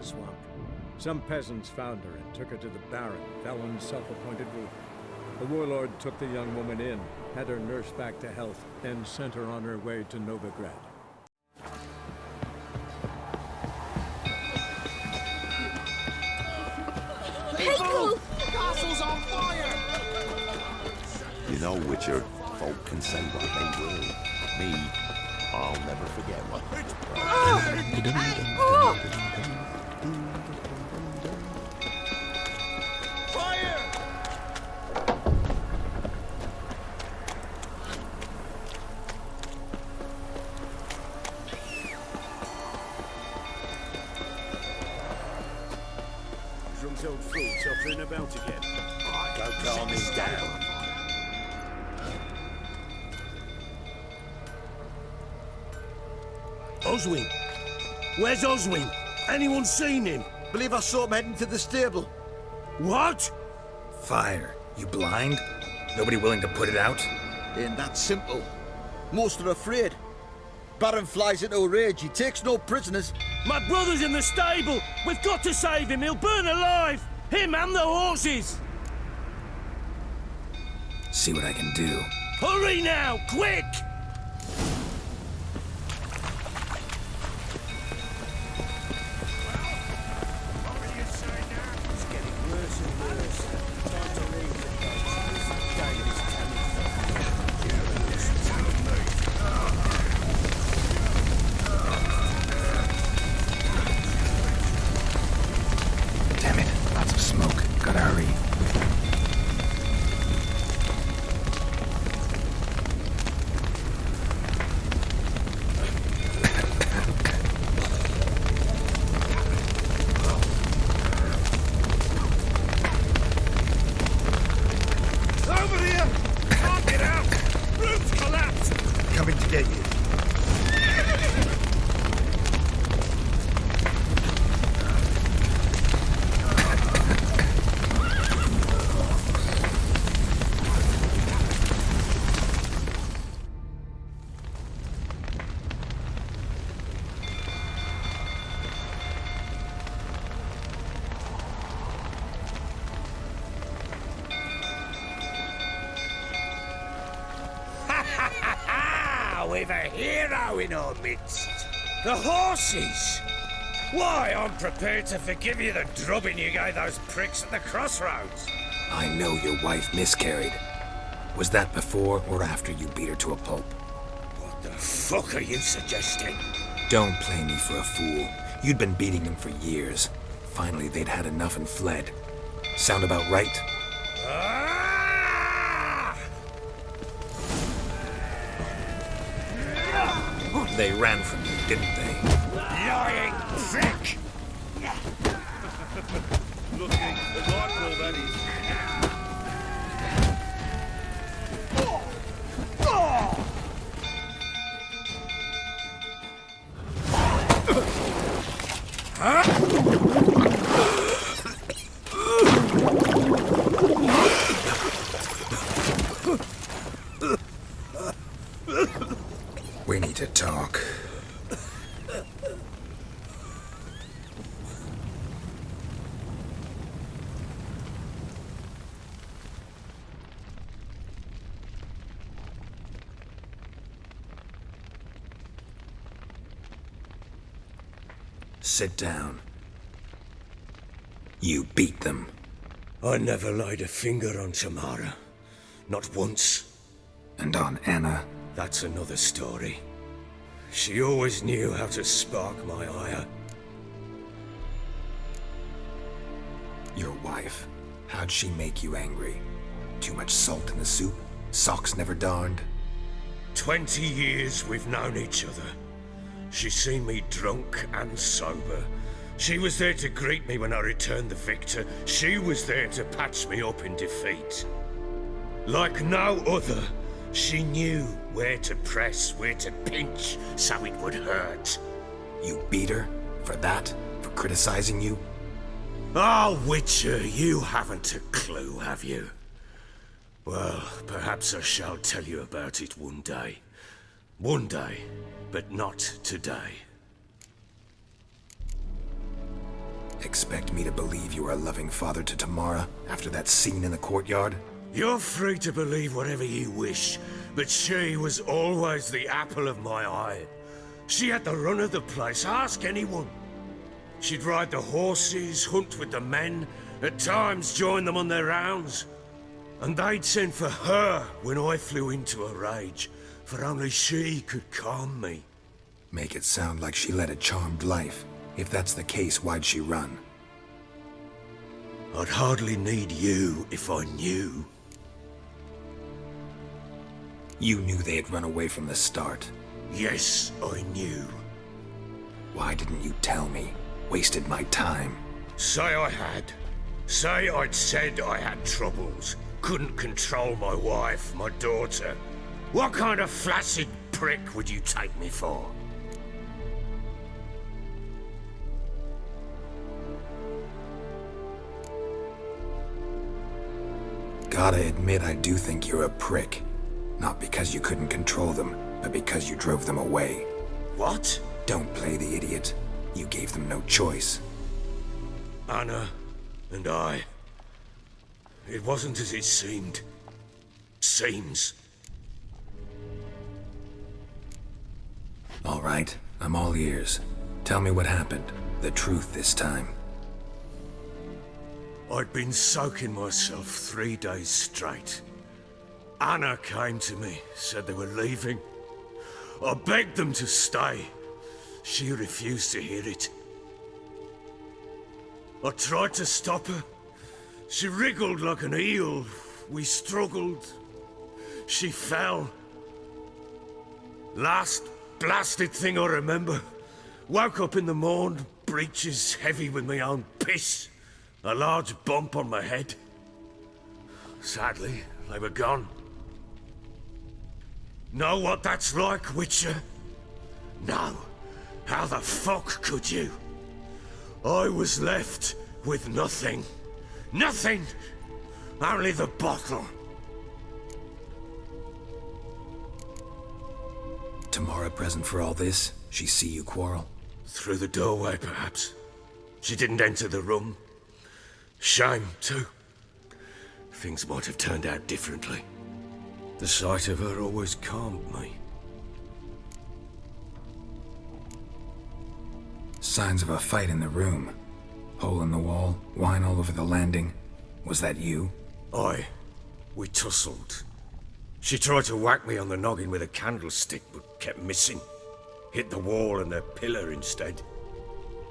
the swamp. Some peasants found her and took her to the Baron, Felon's self-appointed ruler. The warlord took the young woman in, had her nursed back to health, and sent her on her way to Novigrad. People! Castle's on fire! You know, Witcher, folk can say what they will. Me, I'll never forget what Fire! Drum's old fool tottering about again. Don't calm me down. Oswin! Where's Oswin? Anyone seen him? Believe I saw him heading to the stable. What? Fire. You blind? Nobody willing to put it out? Ain't that simple. Most are afraid. Baron flies into a rage. He takes no prisoners. My brother's in the stable! We've got to save him! He'll burn alive! Him and the horses! See what I can do. Hurry now! Quick! Damn it. Lots of smoke. Gotta hurry. Over here! Can't get out! Roof's collapsed! Coming to get you. We've a hero in our midst. The horses! Why, I'm prepared to forgive you the drubbing you gave those pricks at the crossroads. I know your wife miscarried. Was that before or after you beat her to a pulp? What the fuck are you suggesting? Don't play me for a fool. You'd been beating them for years. Finally, they'd had enough and fled. Sound about right? Ah! They ran from you, didn't they? Lying prick! Looking delightful, that is. We need to talk. Sit down. You beat them. I never laid a finger on Tamara. Not once. And on Anna. That's another story. She always knew how to spark my ire. Your wife. How'd she make you angry? Too much salt in the soup? Socks never darned? 20 years we've known each other. She's seen me drunk and sober. She was there to greet me when I returned the victor. She was there to patch me up in defeat. Like no other, she knew where to press, where to pinch, so it would hurt. You beat her? For that? For criticizing you? Oh, Witcher, you haven't a clue, have you? Well, perhaps I shall tell you about it one day. One day, but not today. Expect me to believe you were a loving father to Tamara after that scene in the courtyard? You're free to believe whatever you wish, but she was always the apple of my eye. She had the run of the place, ask anyone. She'd ride the horses, hunt with the men, at times join them on their rounds. And they'd send for her when I flew into a rage, for only she could calm me. Make it sound like she led a charmed life. If that's the case, why'd she run? I'd hardly need you if I knew. You knew they had run away from the start. Yes, I knew. Why didn't you tell me? Wasted my time. Say I had. Say I'd said I had troubles. Couldn't control my wife, my daughter. What kind of flaccid prick would you take me for? Gotta admit, I do think you're a prick. Not because you couldn't control them, but because you drove them away. What? Don't play the idiot. You gave them no choice. Anna and I. It wasn't as it seemed. Seems. All right, I'm all ears. Tell me what happened. The truth this time. I'd been soaking myself 3 days straight. Anna came to me, said they were leaving. I begged them to stay. She refused to hear it. I tried to stop her. She wriggled like an eel. We struggled. She fell. Last blasted thing I remember. Woke up in the morn, breeches heavy with my own piss. A large bump on my head. Sadly, they were gone. Know what that's like, Witcher? No. How the fuck could you? I was left with nothing. Nothing! Only the bottle. Tamara present for all this? She see you quarrel? Through the doorway, perhaps. She didn't enter the room. Shame, too. Things might have turned out differently. The sight of her always calmed me. Signs of a fight in the room. Hole in the wall, wine all over the landing. Was that you? Aye. We tussled. She tried to whack me on the noggin with a candlestick, but kept missing. Hit the wall and the pillar instead.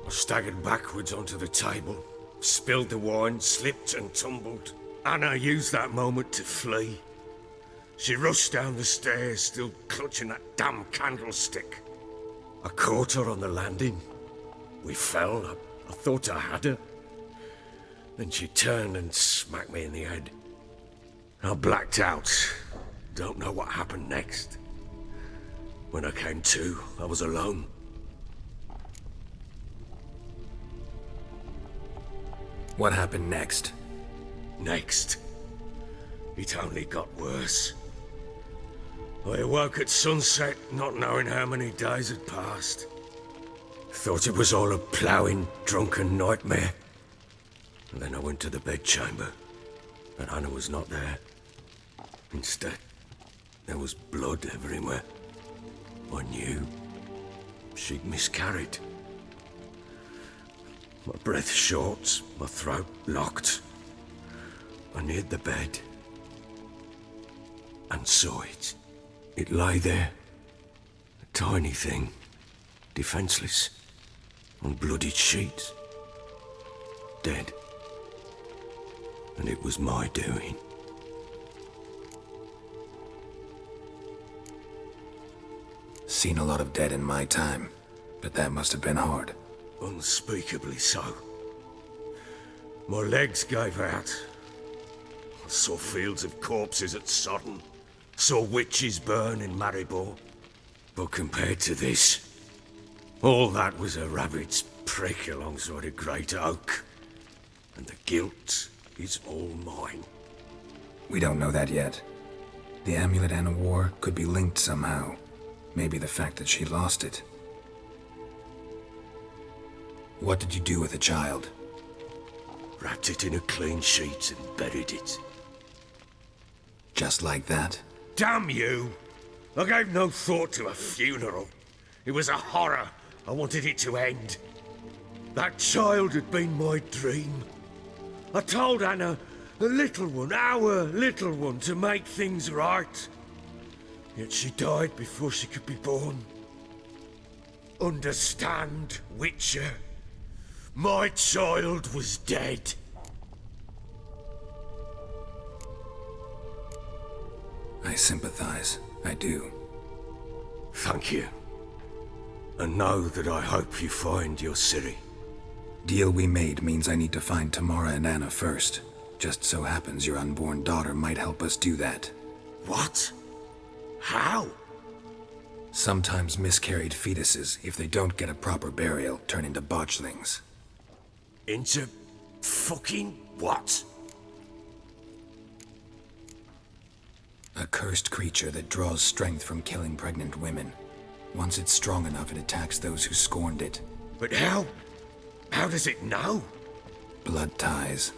I staggered backwards onto the table, spilled the wine, slipped and tumbled. Anna used that moment to flee. She rushed down the stairs, still clutching that damn candlestick. I caught her on the landing. We fell. I thought I had her. Then she turned and smacked me in the head. I blacked out. Don't know what happened next. When I came to, I was alone. What happened next? Next, it only got worse. I awoke at sunset, not knowing how many days had passed. Thought it was all a ploughing, drunken nightmare. And then I went to the bedchamber, but Anna was not there. Instead, there was blood everywhere. I knew she'd miscarried. My breath short, my throat locked. I neared the bed and saw it. It lay there, a tiny thing, defenseless, on bloodied sheets, dead. And it was my doing. Seen a lot of dead in my time, but that must have been hard. Unspeakably so. My legs gave out. I saw fields of corpses at Sodden. Saw witches burn in Maribor. But compared to this, all that was a rabbit's prick alongside a great oak. And the guilt is all mine. We don't know that yet. The amulet Anna wore could be linked somehow. Maybe the fact that she lost it. What did you do with the child? wrapped it in a clean sheet and buried it. Just like that? Damn you! I gave no thought to a funeral. It was a horror. I wanted it to end. That child had been my dream. I told Anna, the little one, our little one, to make things right. Yet she died before she could be born. Understand, Witcher? My child was dead. I sympathize. I do. Thank you. And know that I hope you find your Ciri. Deal we made means I need to find Tamara and Anna first. Just so happens your unborn daughter might help us do that. What? How? Sometimes miscarried fetuses, if they don't get a proper burial, turn into botchlings. Into fucking what? A cursed creature that draws strength from killing pregnant women. Once it's strong enough, it attacks those who scorned it. But how? How does it know? Blood ties.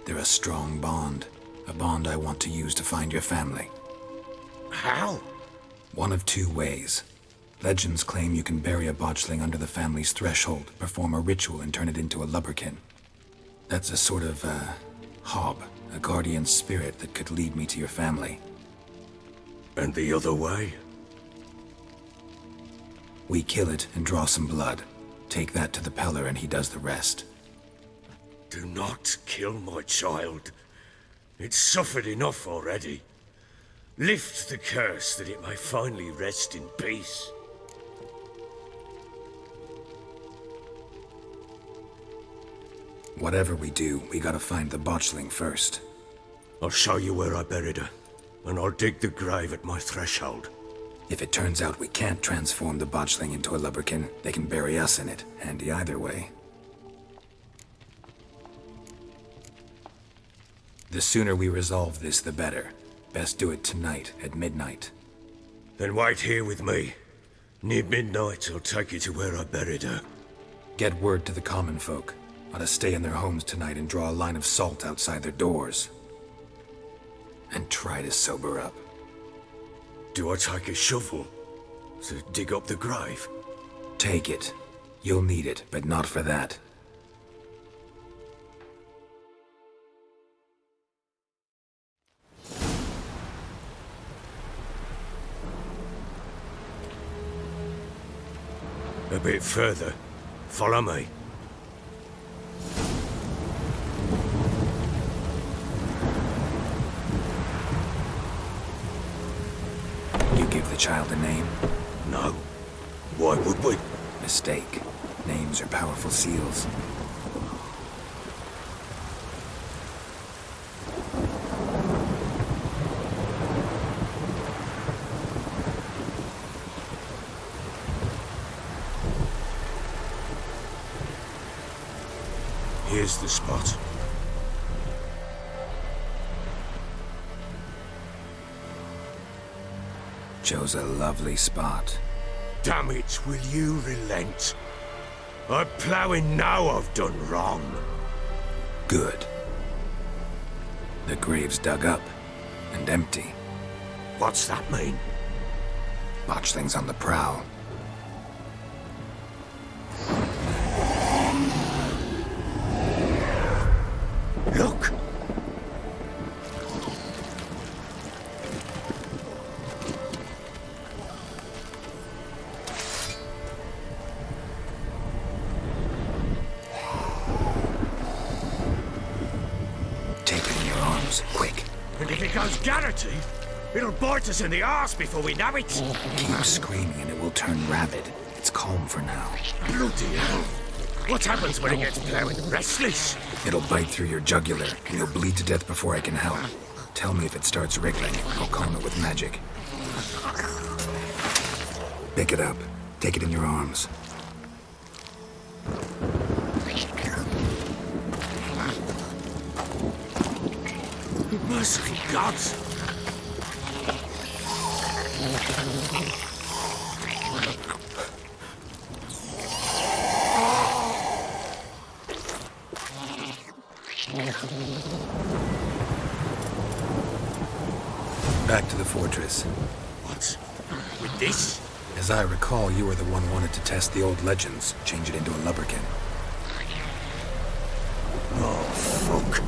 They're a strong bond. A bond I want to use to find your family. How? One of two ways. Legends claim you can bury a botchling under the family's threshold, perform a ritual, and turn it into a lubberkin. That's a sort of, hob, a guardian spirit that could lead me to your family. And the other way? We kill it and draw some blood. Take that to the Peller and he does the rest. Do not kill my child. It's suffered enough already. Lift the curse that it may finally rest in peace. Whatever we do, we gotta find the botchling first. I'll show you where I buried her, and I'll dig the grave at my threshold. If it turns out we can't transform the botchling into a lubberkin, they can bury us in it. Handy either way. The sooner we resolve this, the better. Best do it tonight, at midnight. Then wait here with me. Near midnight, I'll take you to where I buried her. Get word to the common folk. Ought to stay in their homes tonight and draw a line of salt outside their doors. And try to sober up. Do I take a shovel to dig up the grave? Take it. You'll need it, but not for that. A bit further. Follow me. You give the child a name? No. Why would we? Mistake. Names are powerful seals. Here's the spot. Chose a lovely spot. Damn it, will you relent? I'm ploughing now I've done wrong. Good. The grave's dug up and empty. What's that mean? Botchling's on the prowl. Look! Take it in your arms, quick. And if it goes Garrity, it'll bite us in the arse before we know it. Keep screaming and it will turn rabid. It's calm for now. Bloody hell! What happens when it gets plowing restless? It'll bite through your jugular, and you'll bleed to death before I can help. Tell me if it starts wriggling. I'll calm it with magic. Pick it up. Take it in your arms. Merciful gods! Back to the fortress. What? With this? As I recall, you were the one wanted to test the old legends, change it into a lubberkin. Oh, fuck.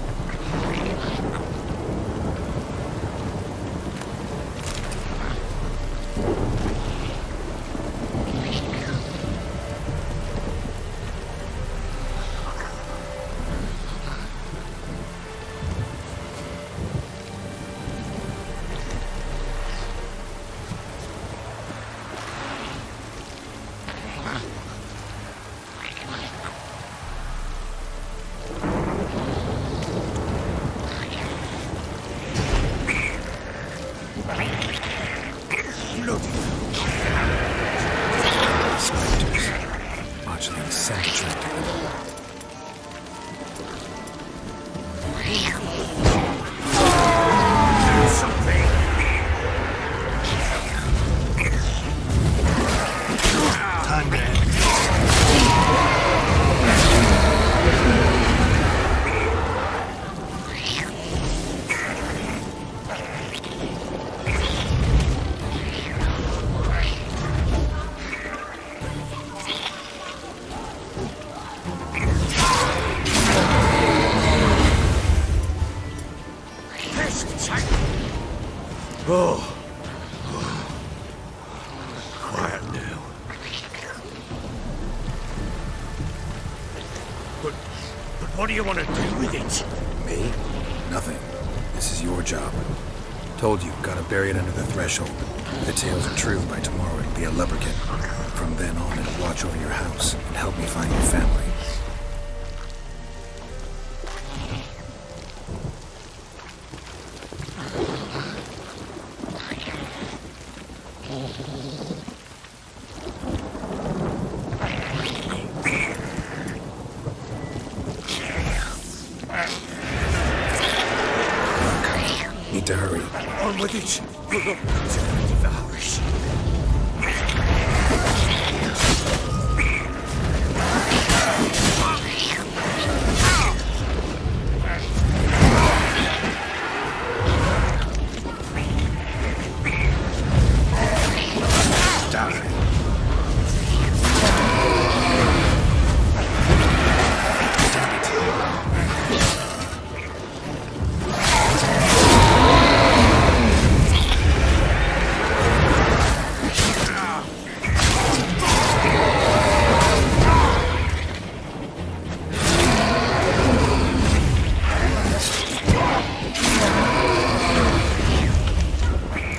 Spectres. Botchling scent attracted them. Oh. Quiet now. But what do you want to do with it? Me? Nothing. This is your job. Told you, gotta bury it under the threshold. If the tales are true, by tomorrow it'll be a lubberkin. From then on, it'll watch over your house and help me find your family. Need to hurry. On with it. Devours.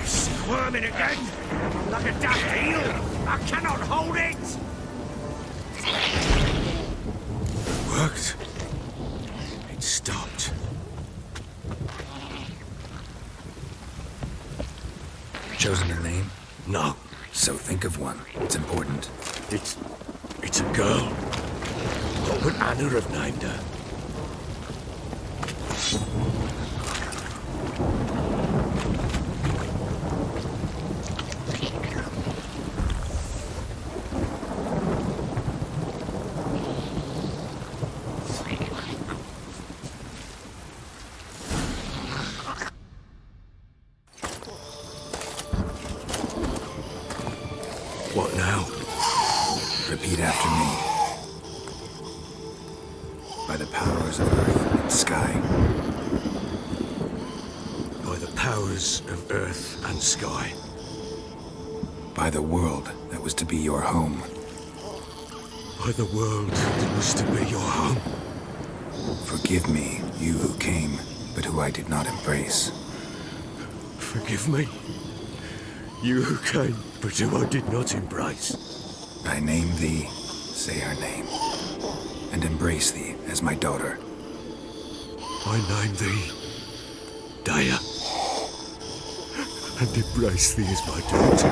Squirming again, like a daft eel. I cannot hold it. Worked. It stopped. Chosen a name? No, So think of one. It's important. it's a girl. What would Anna have named her? What now? Repeat after me. By the powers of earth and sky. By the powers of earth and sky. By the world that was to be your home. By the world that was to be your home. Forgive me, you who came, but who I did not embrace. Forgive me. You who came, but who I did not embrace. I name thee, say her name, and embrace thee as my daughter. I name thee Daya, and embrace thee as my daughter.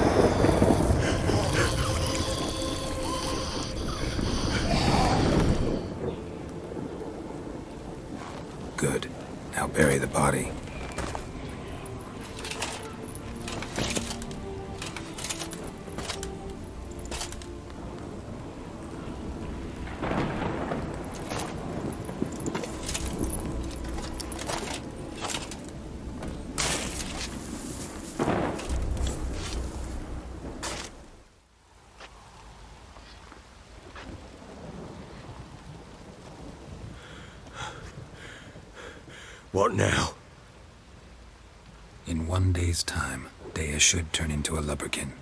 Good. Now bury the body. What now? In 1 day's time, Dea should turn into a lubberkin.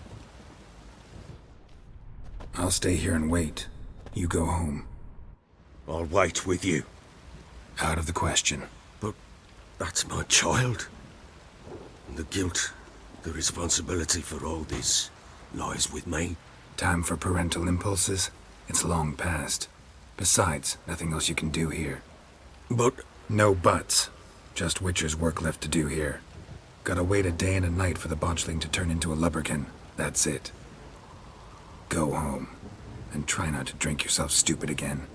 I'll stay here and wait. You go home. I'll wait with you. Out of the question. But that's my child. And the guilt, the responsibility for all this lies with me. Time for parental impulses? It's long past. Besides, nothing else you can do here. But No buts. Just Witcher's work left to do here. Gotta wait a day and a night for the botchling to turn into a lubberkin. That's it. Go home. And try not to drink yourself stupid again.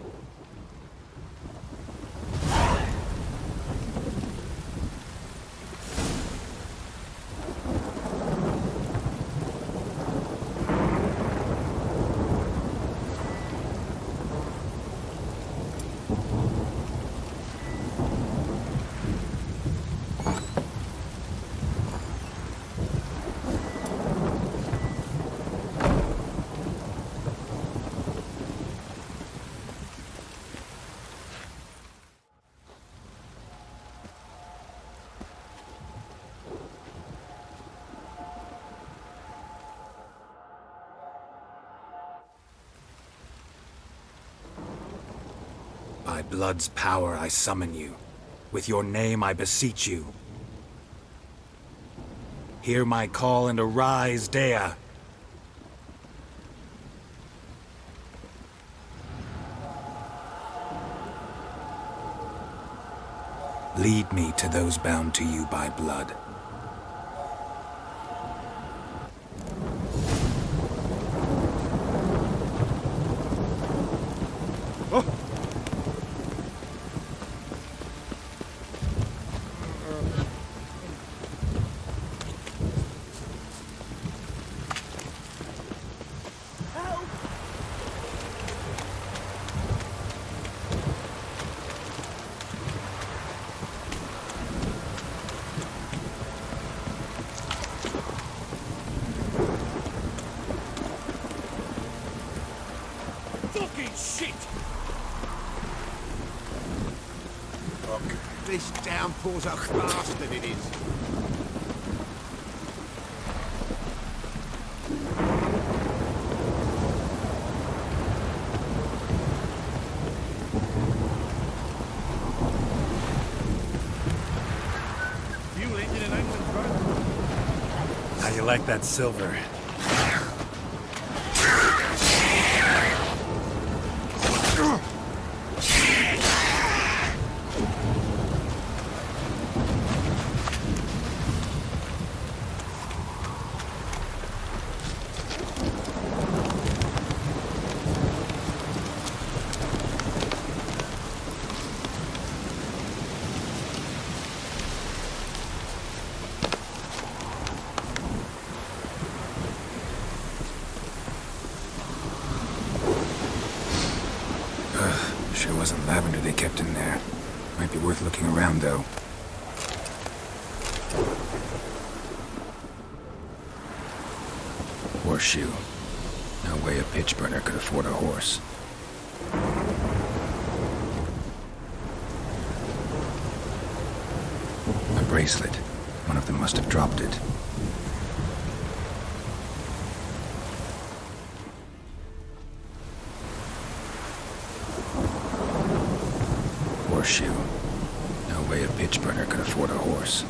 By blood's power I summon you. With your name I beseech you. Hear my call and arise, Dea. Lead me to those bound to you by blood. Fucking shit! Look, this downpour's a bastard, it is. Fuel engine in England, bro. How you like that silver? Sure wasn't lavender they kept in there. Might be worth looking around, though. Horseshoe. No way a pitch burner could afford a horse. A bracelet. One of them must have dropped it. Horseshoe. No way a pitch burner could afford a horse.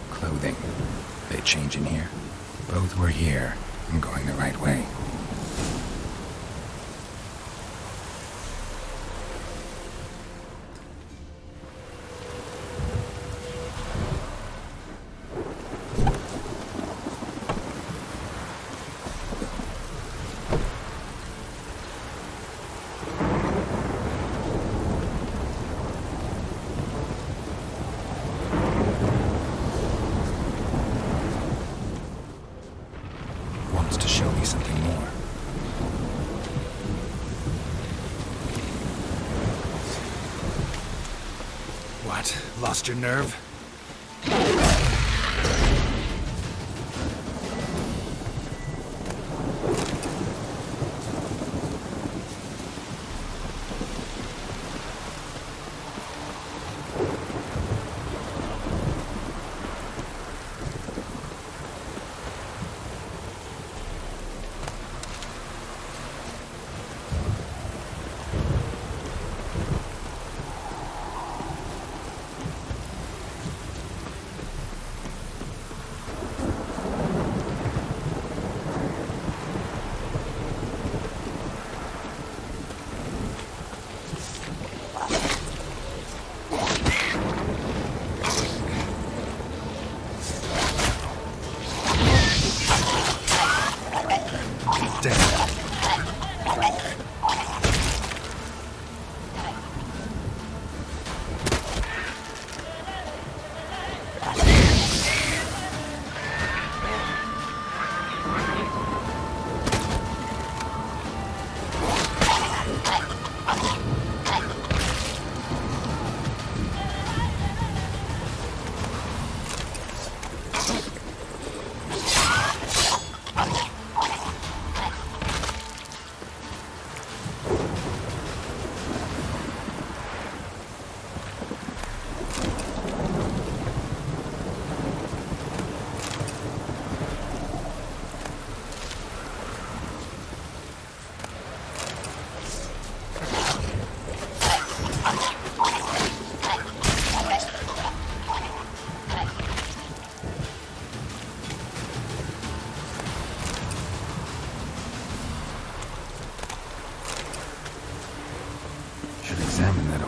Clothing. They change in here? Both were here. I'm going the right way. Wants to show me something more. What? Lost your nerve?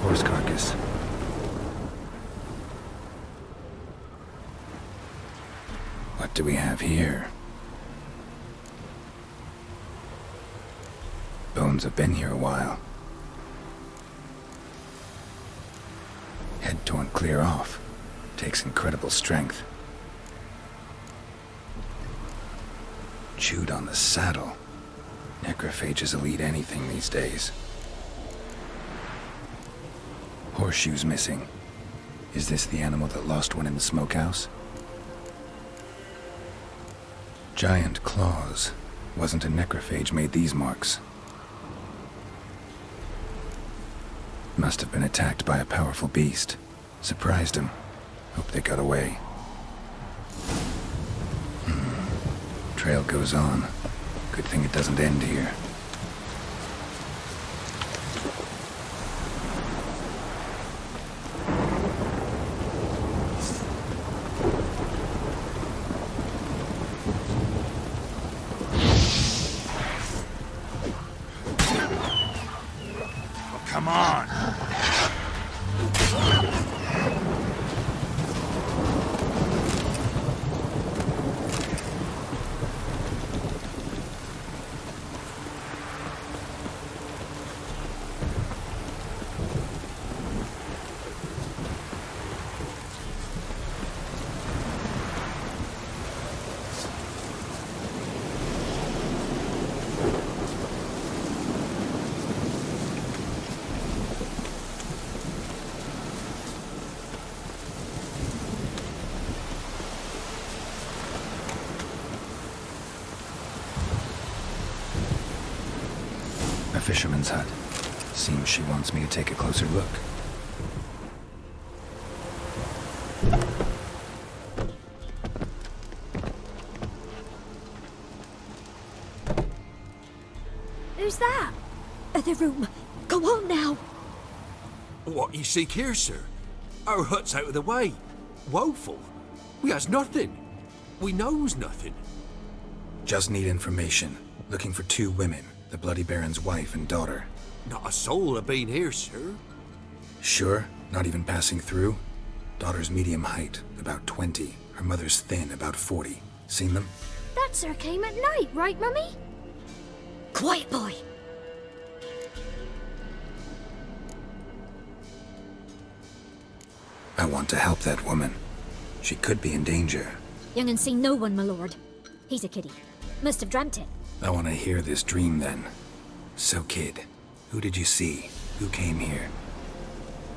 horse carcass. What do we have here? Bones have been here a while. Head torn clear off. Takes incredible strength. Chewed on the saddle. Necrophages will eat anything these days. Horseshoes missing. Is this the animal that lost one in the smokehouse? Giant claws. Wasn't a necrophage made these marks. Must have been attacked by a powerful beast. Surprised him. Hope they got away. Trail goes on. Good thing it doesn't end here. Come on! A fisherman's hut. Seems she wants me to take a closer look. Who's that? Other room. Go on now. What you seek here, sir? Our hut's out of the way. Woeful. We has nothing. We knows nothing. Just need information. Looking for 2 women. The Bloody Baron's wife and daughter. Not a soul have been here, sir. Sure? Not even passing through? Daughter's medium height, about 20. Her mother's thin, about 40. Seen them? That sir came at night, right, Mummy? Quiet, boy. I want to help that woman. She could be in danger. Young and seen no one, my lord. He's a kiddie. Must have dreamt it. I want to hear this dream then. So, kid, who did you see? Who came here?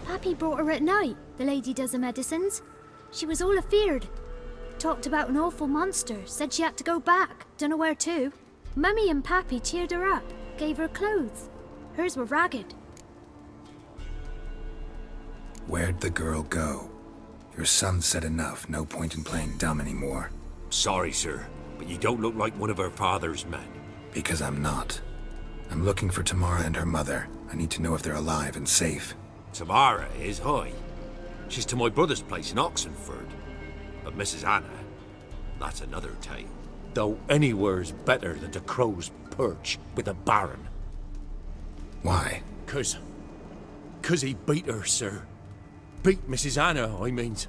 Pappy brought her at night. The lady does the medicines. She was all afeared. Talked about an awful monster. Said she had to go back. Dunno where to. Mummy and Pappy cheered her up. Gave her clothes. Hers were ragged. Where'd the girl go? Your son said enough. No point in playing dumb anymore. Sorry, sir, but you don't look like one of her father's men. Because I'm not. I'm looking for Tamara and her mother. I need to know if they're alive and safe. Tamara is, aye. She's to my brother's place in Oxenford. But Mrs. Anna, that's another tale. Though anywhere's better than to Crow's Perch with a baron. Why? 'Cause he beat her, sir. Beat Mrs. Anna, I means.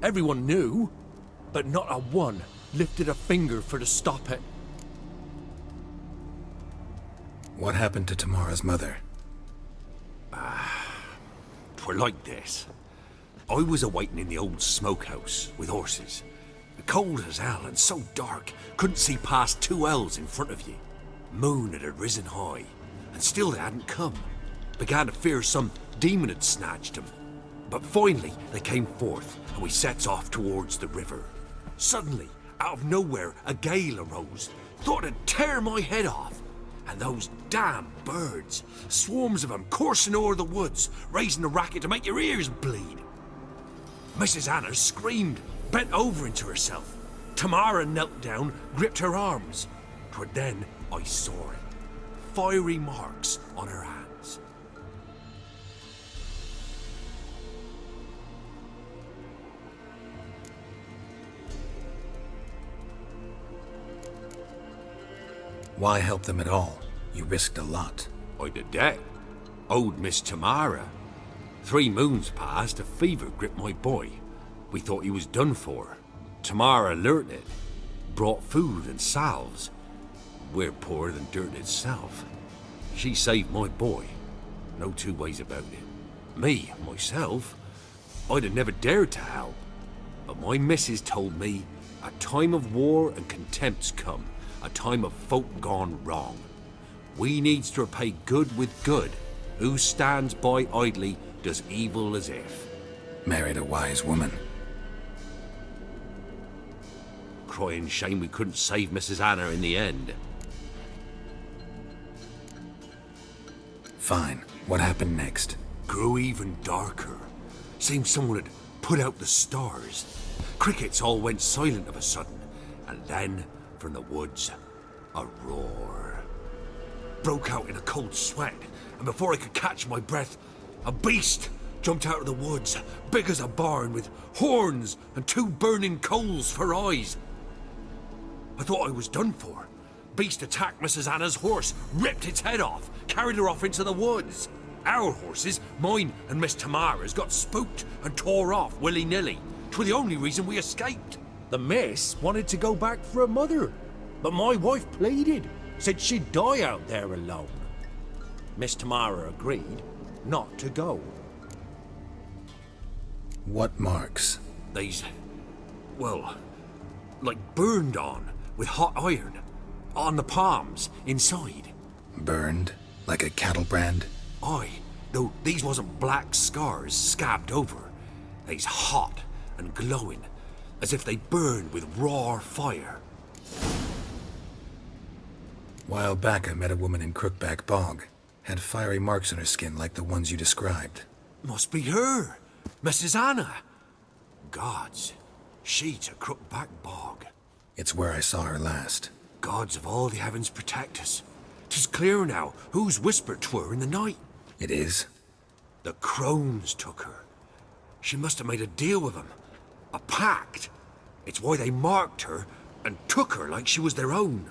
Everyone knew, but not a one lifted a finger for to stop it. What happened to Tamara's mother? 'Twere like this. I was awaiting in the old smokehouse with horses. Cold as hell and so dark, couldn't see past 2 ells in front of you. Moon had risen high, and still they hadn't come. Began to fear some demon had snatched them. But finally they came forth, and we sets off towards the river. Suddenly, out of nowhere, a gale arose. Thought it'd tear my head off. And those damn birds, swarms of them coursing o'er the woods, raising a racket to make your ears bleed. Mrs. Anna screamed, bent over into herself. Tamara knelt down, gripped her arms. 'Twere then I saw it. Fiery marks on her hands. Why help them at all? You risked a lot. I'd a debt. Owed Miss Tamara. 3 moons passed, a fever gripped my boy. We thought he was done for. Tamara learnt it, brought food and salves. We're poorer than dirt itself. She saved my boy. No 2 ways about it. Me, myself, I'd have never dared to help. But my missus told me a time of war and contempt's come, a time of folk gone wrong. We needs to repay good with good. Who stands by idly does evil as if. Married a wise woman. Crying shame we couldn't save Mrs. Anna in the end. Fine. What happened next? Grew even darker. Seemed someone had put out the stars. Crickets all went silent of a sudden, and then, from the woods, a roar. Broke out in a cold sweat, and before I could catch my breath, a beast jumped out of the woods, big as a barn, with horns and 2 burning coals for eyes. I thought I was done for. Beast attacked Mrs. Anna's horse, ripped its head off, carried her off into the woods. Our horses, mine and Miss Tamara's, got spooked and tore off willy-nilly. 'Twas the only reason we escaped. The miss wanted to go back for her mother, but my wife pleaded, said she'd die out there alone. Miss Tamara agreed not to go. What marks? They's, well, like burned on with hot iron. On the palms, inside. Burned? Like a cattle brand? Aye, though these wasn't black scars scabbed over. They's hot and glowing, as if they burned with raw fire. While back I met a woman in Crookback Bog. Had fiery marks on her skin like the ones you described. Must be her, Mrs. Anna. Gods, she's a Crookback Bog. It's where I saw her last. Gods of all the heavens protect us. 'Tis clear now who's whispered 'twere in the night. It is? The crones took her. She must have made a deal with them. A pact. It's why they marked her and took her like she was their own.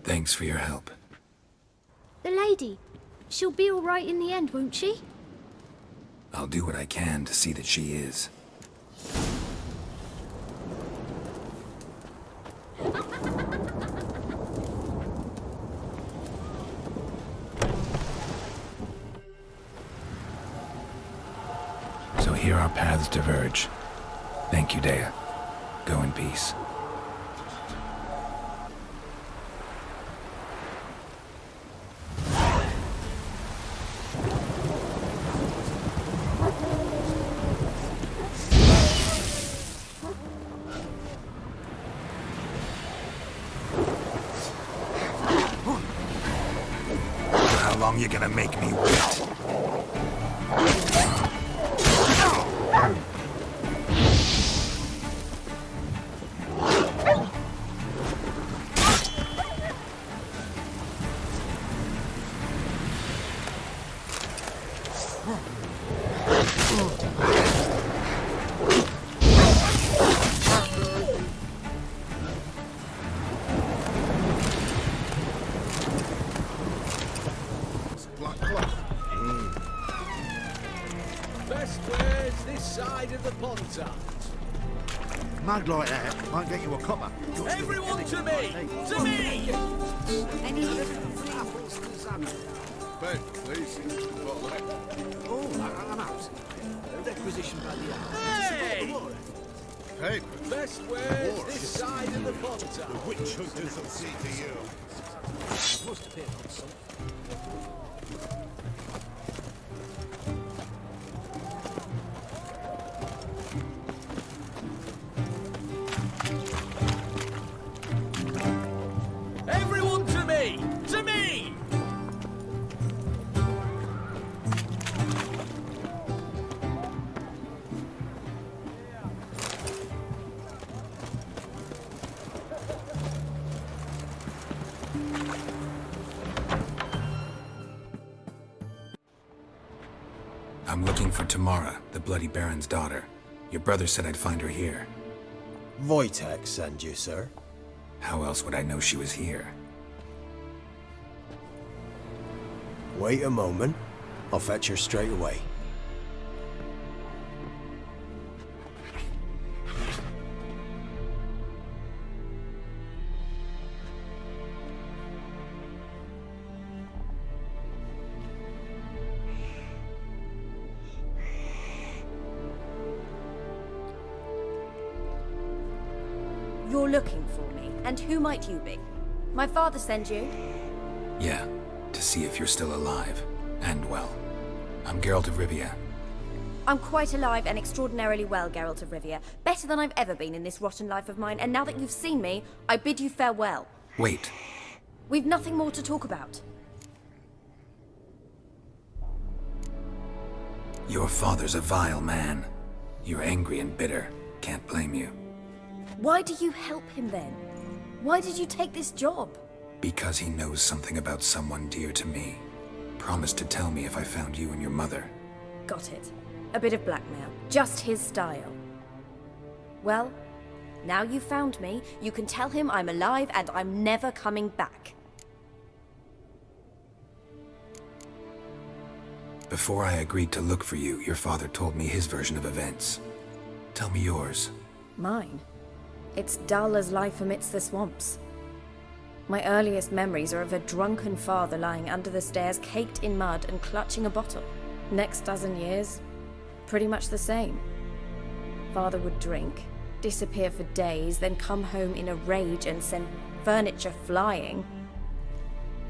Thanks for your help. The lady, she'll be all right in the end, won't she? I'll do what I can to see that she is. So here our paths diverge. Thank you, Dea. Go in peace. How long you gonna make me wait? Best ways this side of the Ponta. Mag like that might get you a copper. Everyone to me! To me! Ben, please. Oh, I'm out. Requisition by the hour. Hey! Hey, Best ways this side of the Ponta. the witch hunters will see to you. Must have been on something. Everyone to me! To me! I'm looking for Tamara, the Bloody Baron's daughter. Your brother said I'd find her here. Wojtek send you, sir. How else would I know she was here? Wait a moment. I'll fetch her straight away. You're looking for me, and who might you be? My father sent you? Yeah, to see if you're still alive. And well. I'm Geralt of Rivia. I'm quite alive and extraordinarily well, Geralt of Rivia. Better than I've ever been in this rotten life of mine, and now that you've seen me, I bid you farewell. Wait. We've nothing more to talk about. Your father's a vile man. You're angry and bitter. Can't blame you. Why do you help him then? Why did you take this job? Because he knows something about someone dear to me. Promised to tell me if I found you and your mother. Got it. A bit of blackmail. Just his style. Well, now you've found me, you can tell him I'm alive and I'm never coming back. Before I agreed to look for you, your father told me his version of events. Tell me yours. Mine? It's dull as life amidst the swamps. My earliest memories are of a drunken father lying under the stairs, caked in mud and clutching a bottle. Next dozen years, pretty much the same. Father would drink, disappear for days, then come home in a rage and send furniture flying.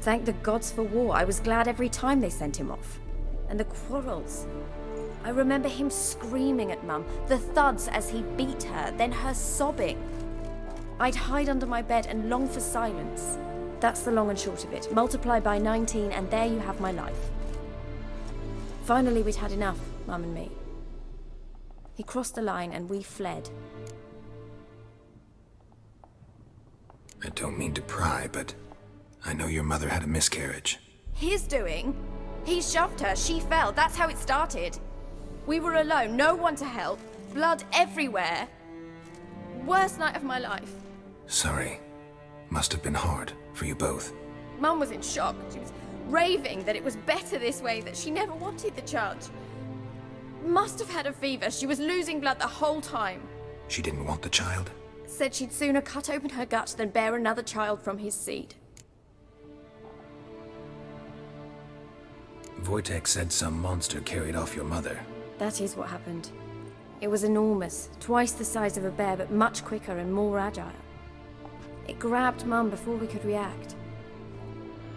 Thank the gods for war. I was glad every time they sent him off. And the quarrels. I remember him screaming at Mum, the thuds as he beat her, then her sobbing. I'd hide under my bed and long for silence. That's the long and short of it. Multiply by 19 and there you have my life. Finally we'd had enough, Mum and me. He crossed the line and we fled. I don't mean to pry, but I know your mother had a miscarriage. His doing? He shoved her, she fell, that's how it started. We were alone, no one to help, blood everywhere. Worst night of my life. Sorry. Must have been hard for you both. Mum was in shock. She was raving that it was better this way, that she never wanted the child. Must have had a fever. She was losing blood the whole time. She didn't want the child? Said she'd sooner cut open her gut than bear another child from his seed. Wojtek said some monster carried off your mother. That is what happened. It was enormous, twice the size of a bear, but much quicker and more agile. It grabbed Mum before we could react.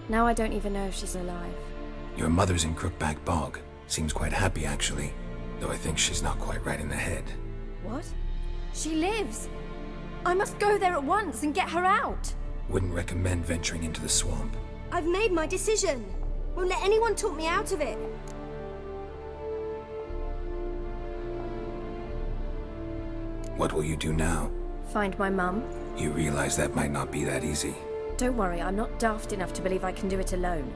Now I don't even know if she's alive. Your mother's in Crookback Bog. Seems quite happy, actually. Though I think she's not quite right in the head. What? She lives! I must go there at once and get her out! Wouldn't recommend venturing into the swamp. I've made my decision. Won't let anyone talk me out of it. What will you do now? Find my mum. You realize that might not be that easy. Don't worry, I'm not daft enough to believe I can do it alone.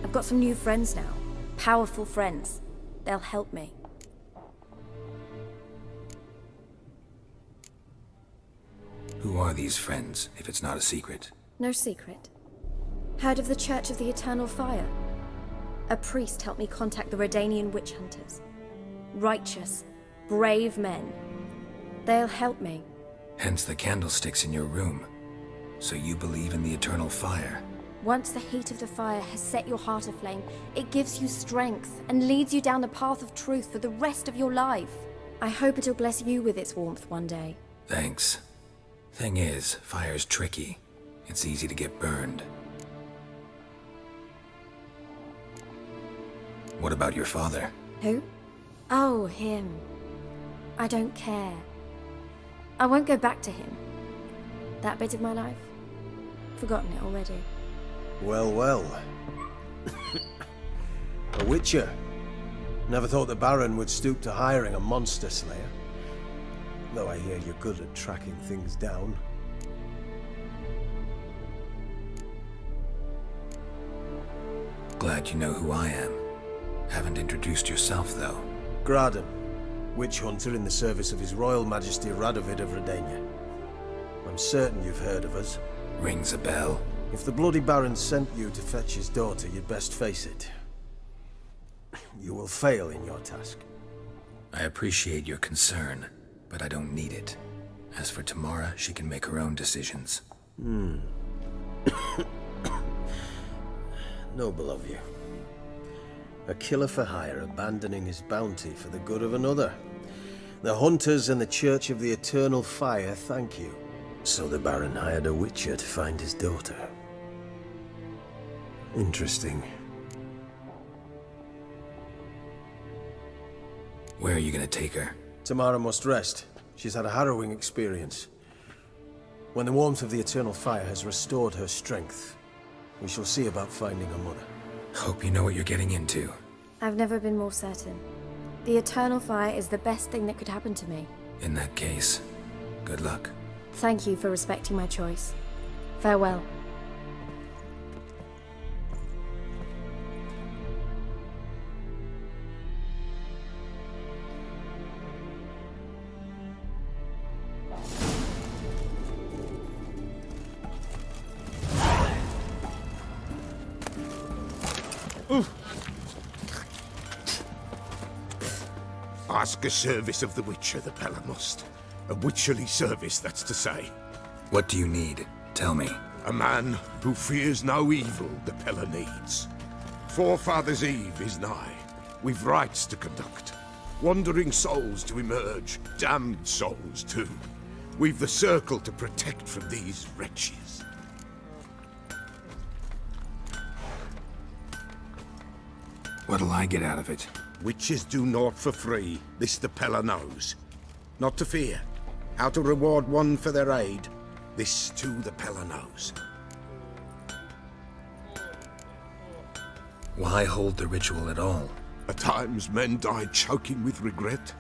I've got some new friends now. Powerful friends. They'll help me. Who are these friends, if it's not a secret? No secret. Heard of the Church of the Eternal Fire? A priest helped me contact the Redanian witch hunters. Righteous, brave men. They'll help me. Hence the candlesticks in your room. So you believe in the eternal fire? Once the heat of the fire has set your heart aflame, it gives you strength and leads you down the path of truth for the rest of your life. I hope it'll bless you with its warmth one day. Thanks. Thing is, fire's tricky. It's easy to get burned. What about your father? Who? Oh, him. I don't care. I won't go back to him. That bit of my life? Forgotten it already. Well, well. A witcher. Never thought the Baron would stoop to hiring a monster slayer. Though I hear you're good at tracking things down. Glad you know who I am. Haven't introduced yourself, though. Graden, witch hunter in the service of His Royal Majesty Radovid of Redania. When I'm certain you've heard of us. Rings a bell. If the bloody Baron sent you to fetch his daughter, you'd best face it. You will fail in your task. I appreciate your concern, but I don't need it. As for Tamara, she can make her own decisions. Noble of you. A killer for hire abandoning his bounty for the good of another. The hunters and the Church of the Eternal Fire thank you. So the Baron hired a witcher to find his daughter. Interesting. Where are you gonna take her? Tamara must rest. She's had a harrowing experience. When the warmth of the Eternal Fire has restored her strength, we shall see about finding her mother. Hope you know what you're getting into. I've never been more certain. The Eternal Fire is the best thing that could happen to me. In that case, good luck. Thank you for respecting my choice. Farewell. Ask a service of the Witcher, the Pella must. A witcherly service, that's to say. What do you need? Tell me. A man who fears no evil the Pella needs. Forefathers' Eve is nigh. We've rites to conduct. Wandering souls to emerge. Damned souls, too. We've the circle to protect from these wretches. What'll I get out of it? Witches do naught for free, this the Pella knows. Not to fear. How to reward one for their aid, this too the Pella knows. Why hold the ritual at all? At times men die choking with regret.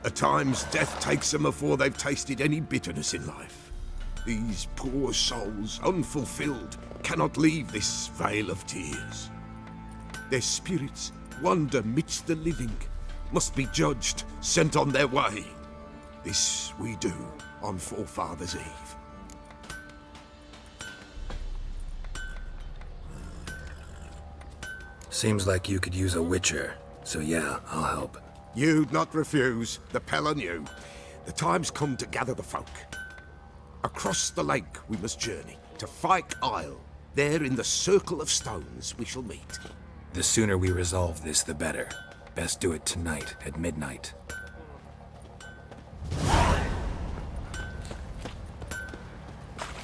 At times death takes them before they've tasted any bitterness in life. These poor souls, unfulfilled, cannot leave this vale of tears. Their spirits wander midst the living, must be judged, sent on their way. This we do on Forefathers' Eve. Seems like you could use a witcher, so yeah, I'll help. You'd not refuse, the Pella knew. The time's come to gather the folk. Across the lake we must journey, to Fyke Isle. There in the circle of stones we shall meet. The sooner we resolve this, the better. Best do it tonight, at midnight.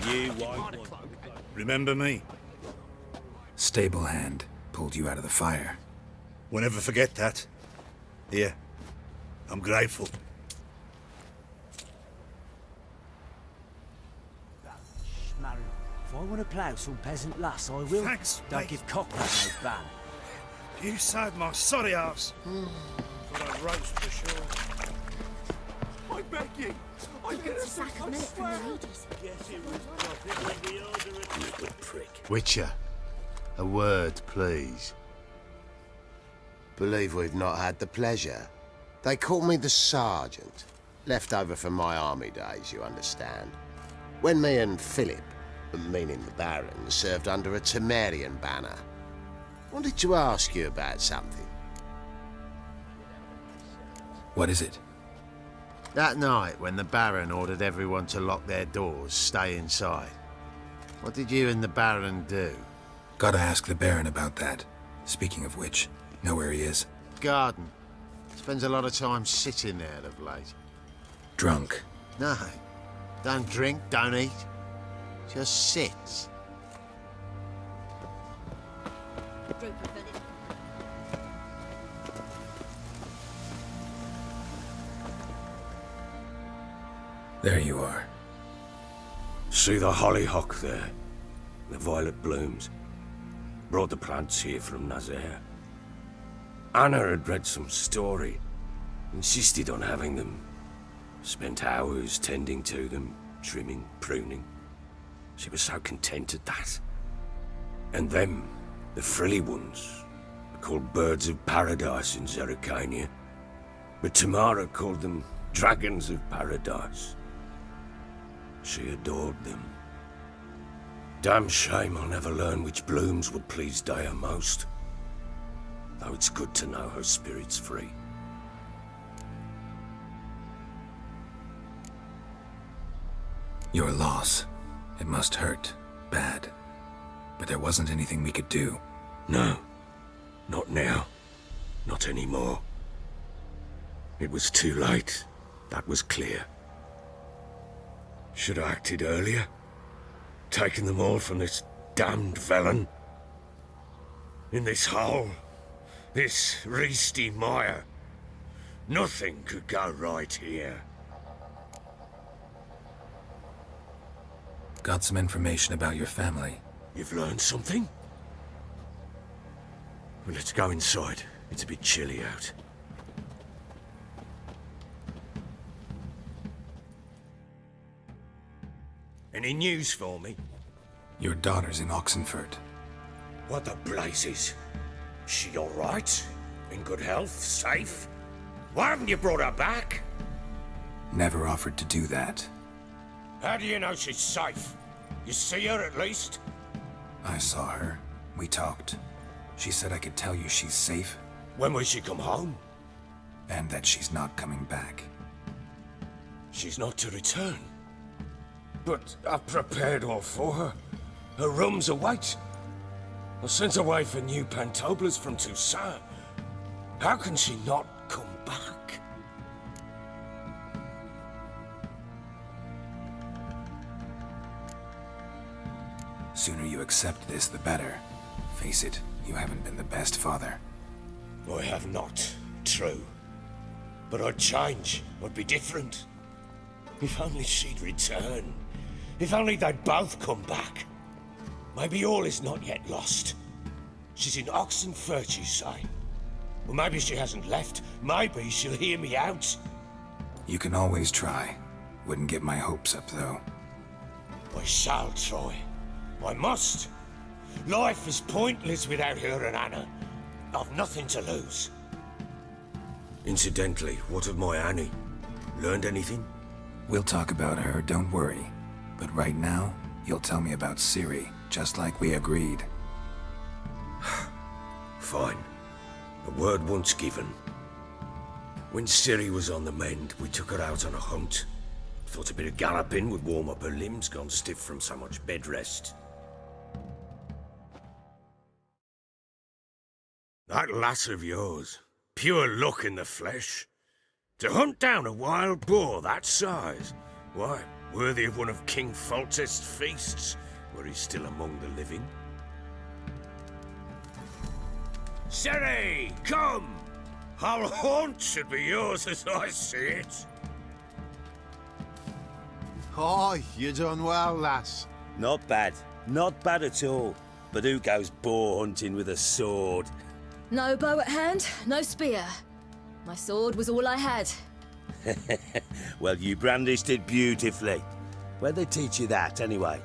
You white one. Remember me? Stable hand pulled you out of the fire. We'll never forget that. Here, I'm grateful. If I want to plough some peasant lass, I will. Thanks, Don't mate. give Cochrane no ban. You saved my sorry ass. Thought I'd roast for sure. I beg you! I get a sack of millet from the ladies. Yes, it was profit when we order it. You good prick. Witcher, a word, please. Believe we've not had the pleasure. They call me the Sergeant. Left over from my army days, you understand. When me and Philip, meaning the Baron, served under a Temerian banner. Wanted to ask you about something. What is it? That night when the Baron ordered everyone to lock their doors, stay inside. What did you and the Baron do? Gotta ask the Baron about that. Speaking of which, know where he is? Garden. Spends a lot of time sitting there of late. Drunk. No. Don't drink, don't eat. Just sits. There you are. See the hollyhock there? The violet blooms. Brought the plants here from Nazaire. Anna had read some story. Insisted on having them. Spent hours tending to them, trimming, pruning. She was so content at that. And them, the frilly ones, called birds of paradise in Zerrikania. But Tamara called them dragons of paradise. She adored them. Damn shame I'll never learn which blooms would please Dea most. Though it's good to know her spirit's free. Your loss. It must hurt. Bad. But there wasn't anything we could do. No. Not now. Not anymore. It was too late. That was clear. Should have acted earlier. Taken them all from this damned Velen. In this hole. This reesty mire. Nothing could go right here. Got some information about your family. You've learned something? Well, let's go inside. It's a bit chilly out. Any news for me? Your daughter's in Oxenfurt. What the blazes? She all right? In good health? Safe? Why haven't you brought her back? Never offered to do that. How do you know she's safe? You see her at least? I saw her. We talked. She said I could tell you she's safe. When will she come home? And that she's not coming back. She's not to return. But I've prepared all for her. Her rooms await. I sent away for new pantoblas from Toussaint. How can she not come back? Sooner you accept this, the better. Face it, you haven't been the best father. I have not, true. But I'd change, I'd be different. If only she'd return. If only they'd both come back. Maybe all is not yet lost. She's in Oxenfurt, you say? Well, maybe she hasn't left. Maybe she'll hear me out. You can always try. Wouldn't get my hopes up, though. I shall try. I must. Life is pointless without her and Anna. I've nothing to lose. Incidentally, what of my Annie? Learned anything? We'll talk about her, don't worry. But right now, you'll tell me about Ciri, just like we agreed. Fine. A word once given. When Ciri was on the mend, we took her out on a hunt. Thought a bit of galloping would warm up her limbs, gone stiff from so much bed rest. That lass of yours, pure luck in the flesh. To hunt down a wild boar that size, why, worthy of one of King Foltest's feasts, were he still among the living. Ciri, come! Our haunt should be yours as I see it. Oh, you done well, lass. Not bad. Not bad at all. But who goes boar hunting with a sword? No bow at hand, no spear. My sword was all I had. Well, you brandished it beautifully. Where'd they teach you that, anyway?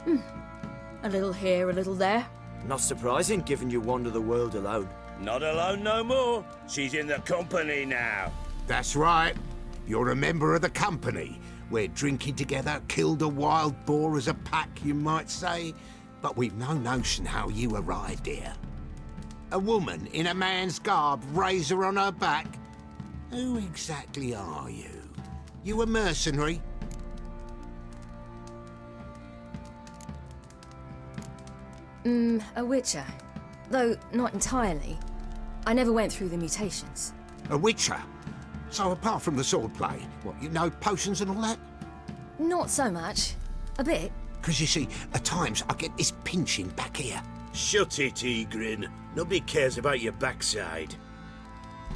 A little here, a little there. Not surprising, given you wander the world alone. Not alone no more. She's in the company now. That's right. You're a member of the company. We're drinking together, killed a wild boar as a pack, you might say. But we've no notion how you arrived here. A woman in a man's garb, razor on her back. Who exactly are you? You a mercenary? A witcher. Though not entirely. I never went through the mutations. A witcher? So apart from the swordplay, what, you know potions and all that? Not so much. A bit. Because you see, at times I get this pinching back here. Shut it, Egrin. Nobody cares about your backside.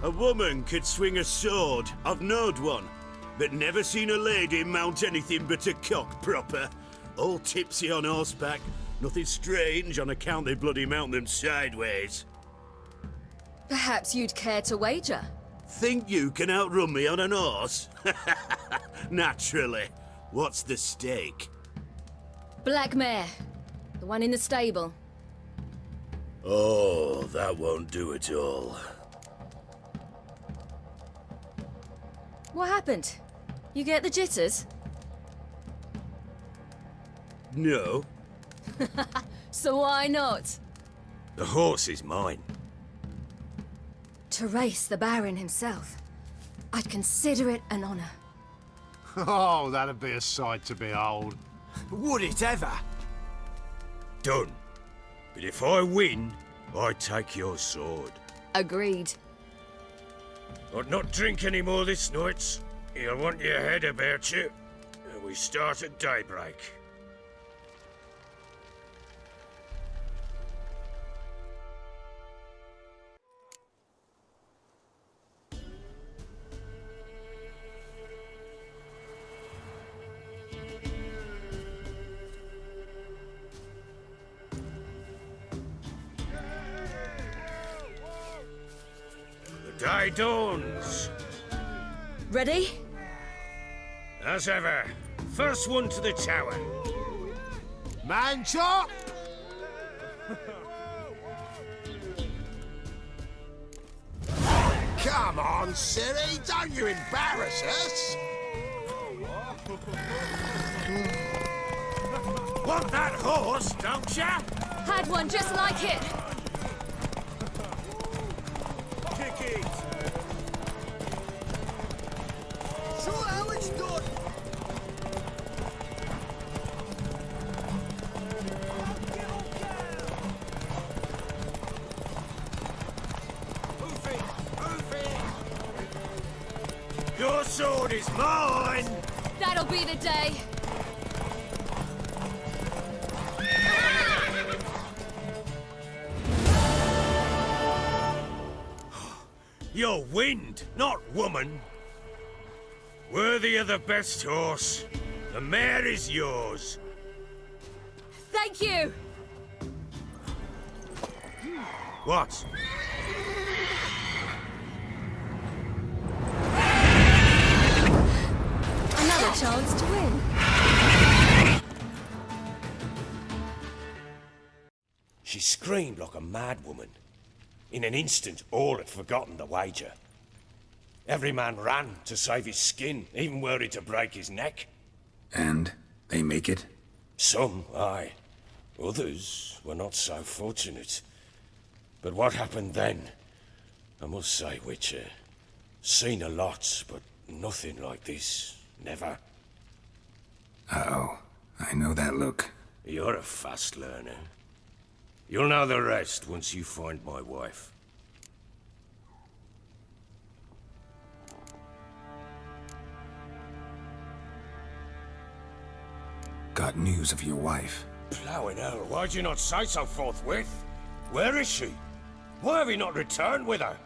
A woman could swing a sword. I've knowed one. But never seen a lady mount anything but a cock proper. All tipsy on horseback. Nothing strange on account they bloody mount them sideways. Perhaps you'd care to wager? Think you can outrun me on an horse? Naturally. What's the stake? Black mare. The one in the stable. Oh, that won't do at all. What happened? You get the jitters? No, So why not? the horse is mine. To race the Baron himself. I'd consider it an honor. Oh, that'd be a sight to behold. Would it ever? Done. But if I win, I take your sword. Agreed. I'd not drink any more this night. You'll want your head about you. We start at daybreak. The day dawns. Ready? As ever, first one to the tower. Man chop! Come on, silly, don't you embarrass us! Want that horse, don't ya? Had one just like it. Kick it! Show how it's done. Your sword is mine! That'll be the day. You're wind, not woman. Worthy of the best horse. The mare is yours. Thank you. What? Another chance to win. She screamed like a mad woman. In an instant, all had forgotten the wager. Every man ran to save his skin, even were he to break his neck. And they make it? Some, aye. Others were not so fortunate. But what happened then? I must say, Witcher, seen a lot, but nothing like this. Never. Uh-oh. I know that look. You're a fast learner. You'll know the rest once you find my wife. Got news of your wife. Plowing hell, why'd you not say so forthwith? Where is she? Why have you not returned with her?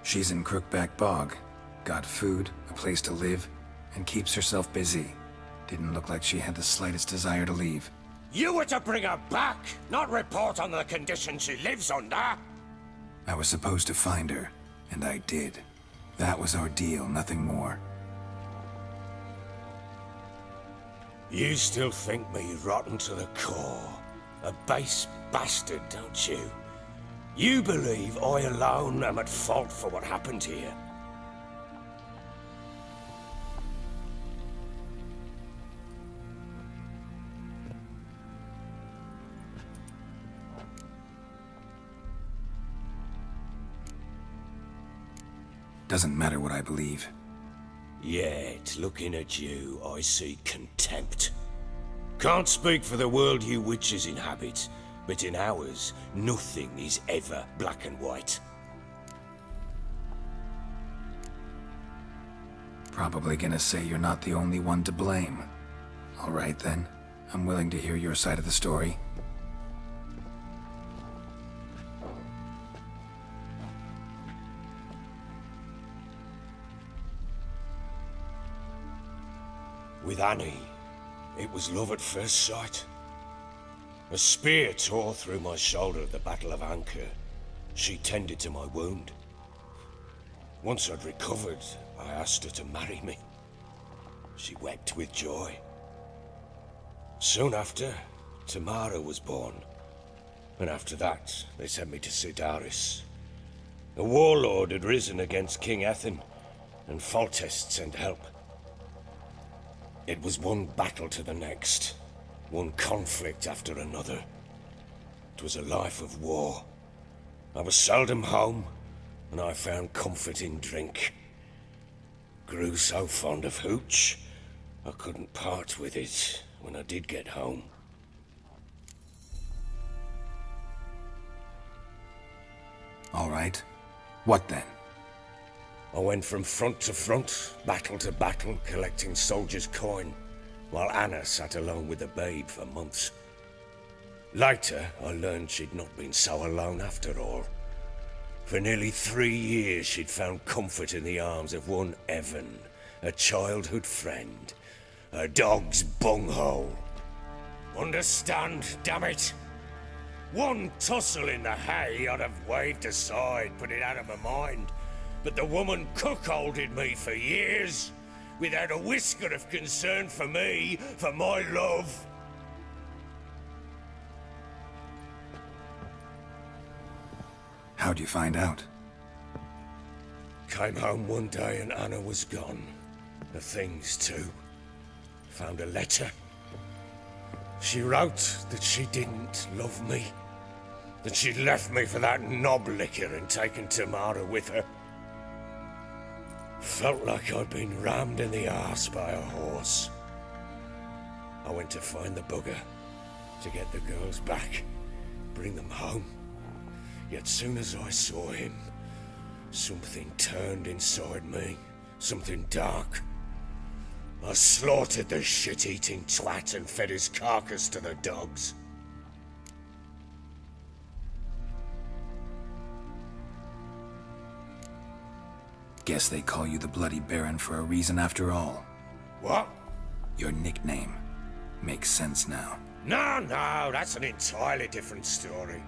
She's in Crookback Bog. Got food, a place to live, and keeps herself busy. Didn't look like she had the slightest desire to leave. You were to bring her back, not report on the conditions she lives under. I was supposed to find her, and I did. That was our deal, nothing more. You still think me rotten to the core. A base bastard, don't you? You believe I alone am at fault for what happened here. Doesn't matter what I believe. Yet, looking at you, I see contempt. Can't speak for the world you witches inhabit, but in ours, nothing is ever black and white. Probably gonna say you're not the only one to blame. All right then. I'm willing to hear your side of the story. With Annie, it was love at first sight. A spear tore through my shoulder at the Battle of Anchor. She tended to my wound. Once I'd recovered, I asked her to marry me. She wept with joy. Soon after, Tamara was born. And after that, they sent me to Sidaris. A warlord had risen against King Ethan, and Foltest sent help. It was one battle to the next, one conflict after another. It was a life of war. I was seldom home, and I found comfort in drink. Grew so fond of hooch, I couldn't part with it when I did get home. All right. What then? I went from front to front, battle to battle, collecting soldiers' coin, while Anna sat alone with the babe for months. Later, I learned she'd not been so alone after all. For nearly 3 years, she'd found comfort in the arms of one Evan, a childhood friend, a dog's bunghole. Understand, damn it? One tussle in the hay I'd have waved aside, put it out of my mind. But the woman cuckolded me for years, without a whisker of concern for me, for my love. How'd you find out? Came home one day and Anna was gone. The things too. Found a letter. She wrote that she didn't love me. That she'd left me for that knob licker and taken Tamara with her. Felt like I'd been rammed in the arse by a horse. I went to find the bugger, to get the girls back, bring them home. Yet soon as I saw him, something turned inside me, something dark. I slaughtered the shit-eating twat and fed his carcass to the dogs. Guess they call you the Bloody Baron for a reason after all. What? Your nickname. Makes sense now. No, that's an entirely different story.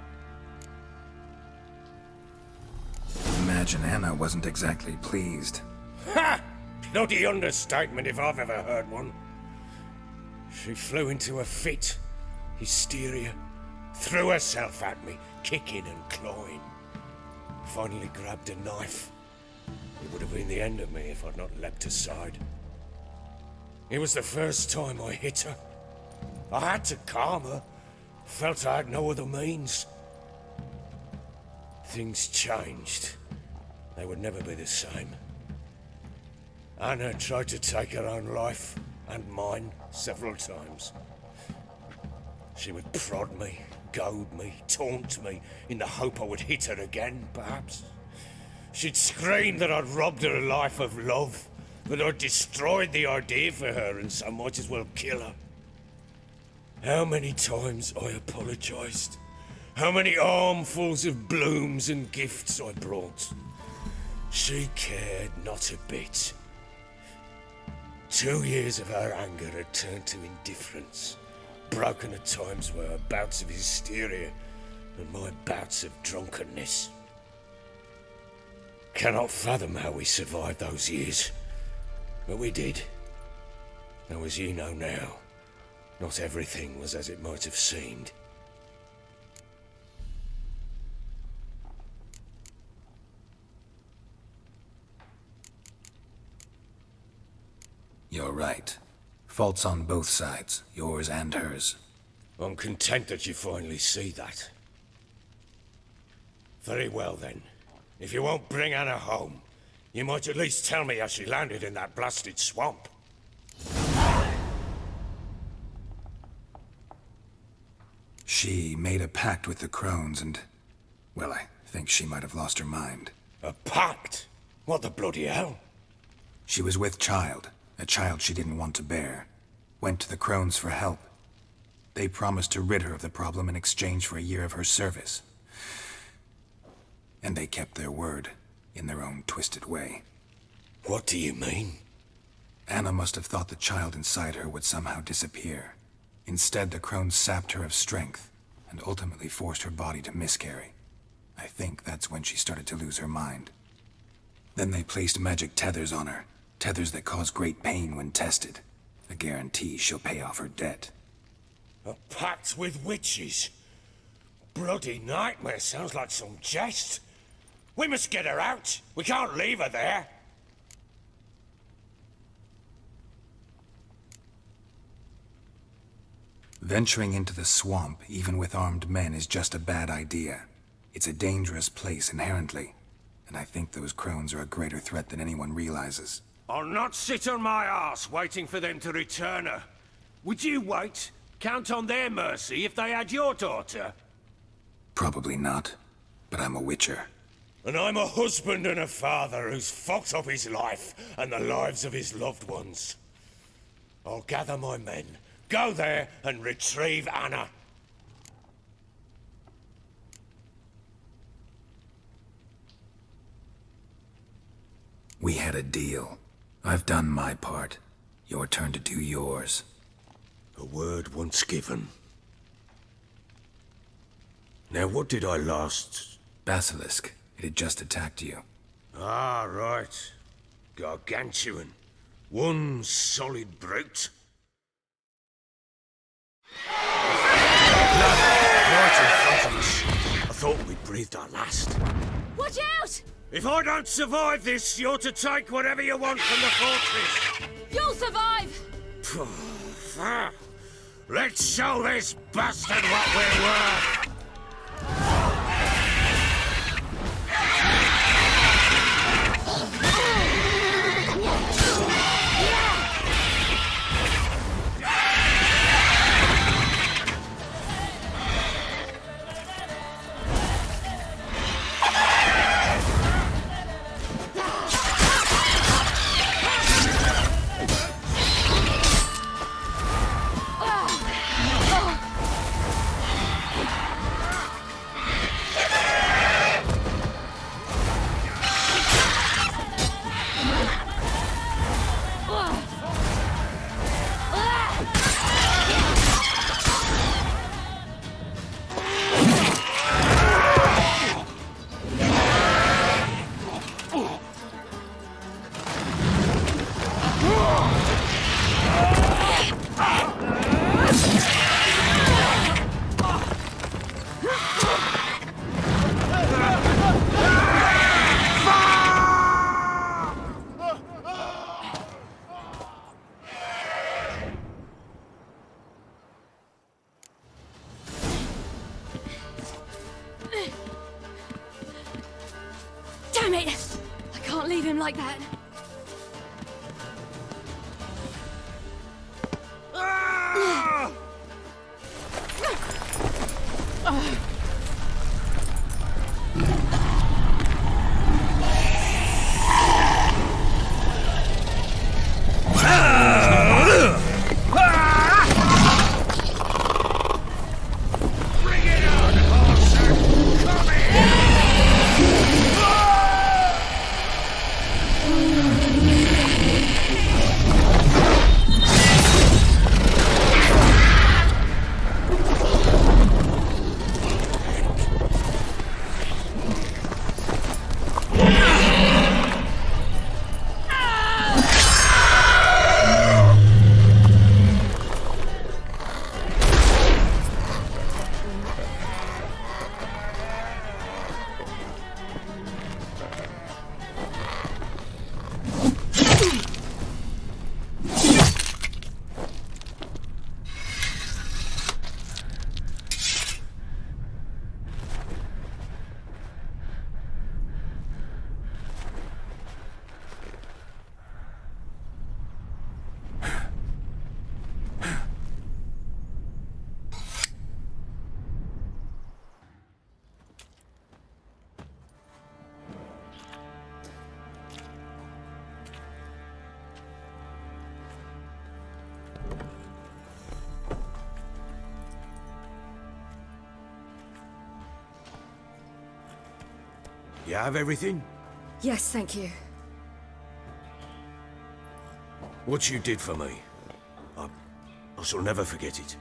Imagine Anna wasn't exactly pleased. Ha! Bloody understatement if I've ever heard one. She flew into a fit, hysteria, threw herself at me, kicking and clawing. Finally grabbed a knife. It would have been the end of me if I'd not leapt aside. It was the first time I hit her. I had to calm her. Felt I had no other means. Things changed. They would never be the same. Anna tried to take her own life, and mine, several times. She would prod me, goad me, taunt me, in the hope I would hit her again, perhaps. She'd scream that I'd robbed her life of love, that I'd destroyed the idea for her and so might as well kill her. How many times I apologized. How many armfuls of blooms and gifts I brought. She cared not a bit. 2 years of her anger had turned to indifference, broken at times by her bouts of hysteria and my bouts of drunkenness. Cannot fathom how we survived those years, but we did. Though as you know now, not everything was as it might have seemed. You're right. Faults on both sides, yours and hers. I'm content that you finally see that. Very well then. If you won't bring Anna home, you might at least tell me how she landed in that blasted swamp. She made a pact with the crones and... well, I think she might have lost her mind. A pact? What the bloody hell? She was with child, a child she didn't want to bear. Went to the crones for help. They promised to rid her of the problem in exchange for a year of her service. And they kept their word, in their own twisted way. What do you mean? Anna must have thought the child inside her would somehow disappear. Instead, the crones sapped her of strength, and ultimately forced her body to miscarry. I think that's when she started to lose her mind. Then they placed magic tethers on her, tethers that cause great pain when tested. A guarantee she'll pay off her debt. A pact with witches? Bloody nightmare, sounds like some jest. We must get her out. We can't leave her there. Venturing into the swamp, even with armed men, is just a bad idea. It's a dangerous place inherently, and I think those crones are a greater threat than anyone realizes. I'll not sit on my arse waiting for them to return her. Would you wait? Count on their mercy if they had your daughter? Probably not, but I'm a witcher. And I'm a husband and a father who's fucked up his life and the lives of his loved ones. I'll gather my men, go there and retrieve Anna. We had a deal. I've done my part. Your turn to do yours. A word once given. Now what did I last... Basilisk. It had just attacked you. Ah, right. Gargantuan. One solid brute. Blood right in front of us. I thought we'd breathed our last. Watch out! If I don't survive this, you're to take whatever you want from the fortress. You'll survive! Let's show this bastard what we're worth! Damn it! I can't leave him like that. You have everything? Yes, thank you. What you did for me, I shall never forget it.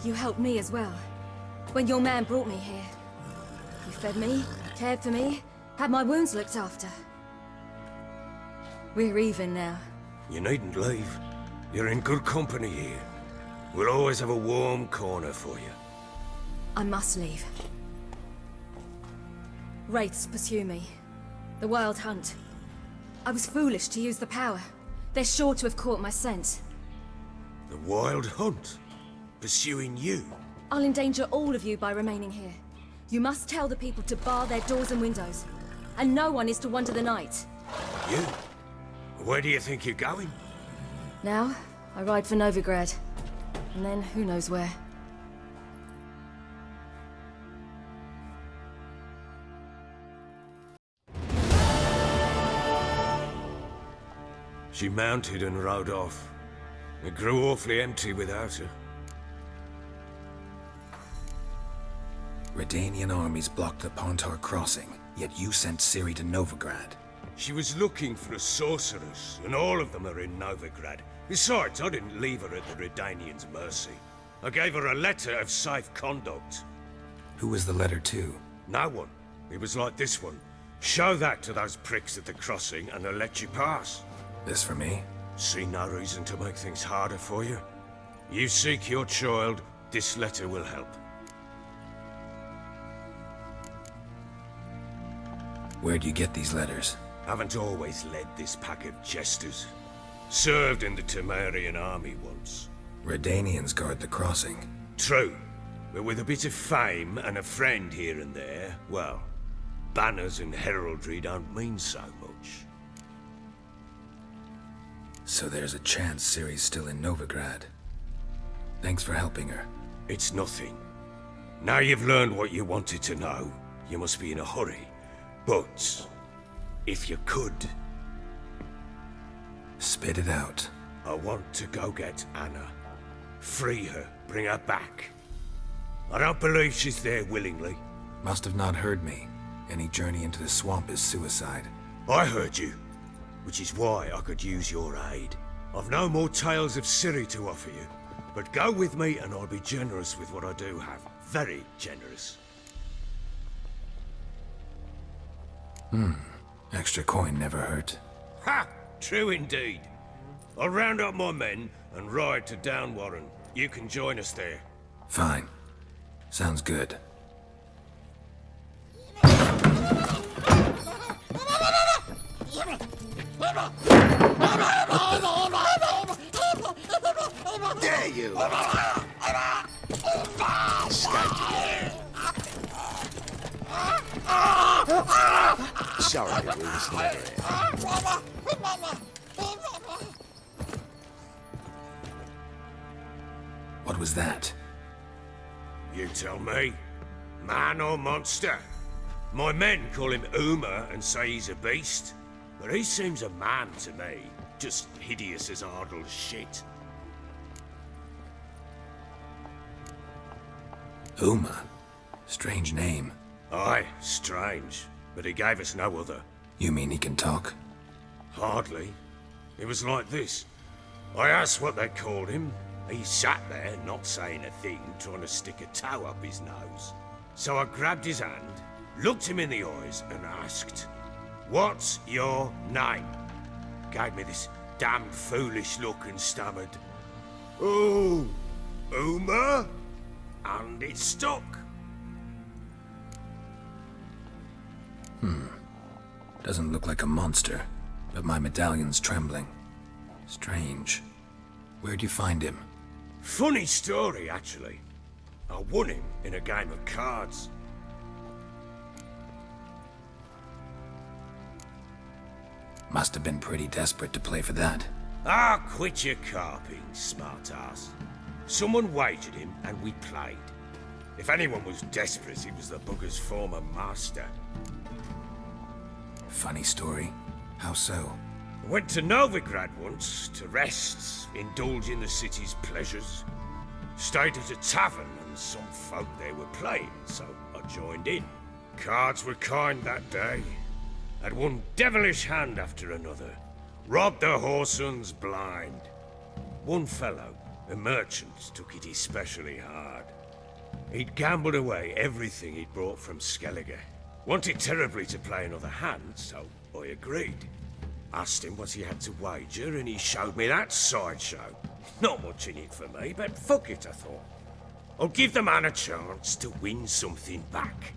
You helped me as well. When your man brought me here. You fed me, cared for me, had my wounds looked after. We're even now. You needn't leave. You're in good company here. We'll always have a warm corner for you. I must leave. Wraiths pursue me. The Wild Hunt. I was foolish to use the power. They're sure to have caught my scent. The Wild Hunt? Pursuing you? I'll endanger all of you by remaining here. You must tell the people to bar their doors and windows. And no one is to wander the night. You? Where do you think you're going? Now, I ride for Novigrad. And then who knows where. She mounted and rode off. It grew awfully empty without her. Redanian armies blocked the Pontar crossing, yet you sent Ciri to Novigrad. She was looking for a sorceress, and all of them are in Novigrad. Besides, I didn't leave her at the Redanians' mercy. I gave her a letter of safe conduct. Who was the letter to? No one. It was like this one. Show that to those pricks at the crossing, and they'll let you pass. This for me? See no reason to make things harder for you. You seek your child, this letter will help. Where'd you get these letters? Haven't always led this pack of jesters. Served in the Temerian army once. Redanians guard the crossing. True, but with a bit of fame and a friend here and there, well, banners and heraldry don't mean so much. So there's a chance Ciri's still in Novigrad. Thanks for helping her. It's nothing. Now you've learned what you wanted to know, you must be in a hurry. But, if you could... Spit it out. I want to go get Anna. Free her, bring her back. I don't believe she's there willingly. Must have not heard me. Any journey into the swamp is suicide. I heard you, which is why I could use your aid. I've no more tales of Ciri to offer you, but go with me and I'll be generous with what I do have. Very generous. Extra coin never hurt. Ha! True indeed. I'll round up my men and ride to Downwarren. You can join us there. Fine. Sounds good. Dare you! Escaped again. Sorry, we was never here. What was that? You tell me. Man or monster? My men call him Uma and say he's a beast, but he seems a man to me. Just hideous as Ardle's shit. Uma? Strange name. Aye, strange, but he gave us no other. You mean he can talk? Hardly. It was like this. I asked what they called him. He sat there, not saying a thing, trying to stick a toe up his nose. So I grabbed his hand, looked him in the eyes, and asked, "What's your name?" Gave me this damn foolish look and stammered, "Oh, Uma?" And it stuck. Doesn't look like a monster, but my medallion's trembling. Strange. Where'd you find him? Funny story, actually. I won him in a game of cards. Must have been pretty desperate to play for that. Ah, quit your carping, smart-ass. Someone wagered him, and we played. If anyone was desperate, it was the bugger's former master. Funny story. How so? I went to Novigrad once, to rest, indulge in the city's pleasures. Stayed at a tavern, and some folk there were playing, so I joined in. Cards were kind that day. Had one devilish hand after another. Robbed the whoresun's blind. One fellow, a merchant, took it especially hard. He'd gambled away everything he'd brought from Skellige. Wanted terribly to play another hand, so I agreed. Asked him what he had to wager, and he showed me that sideshow. Not much in it for me, but fuck it, I thought. I'll give the man a chance to win something back.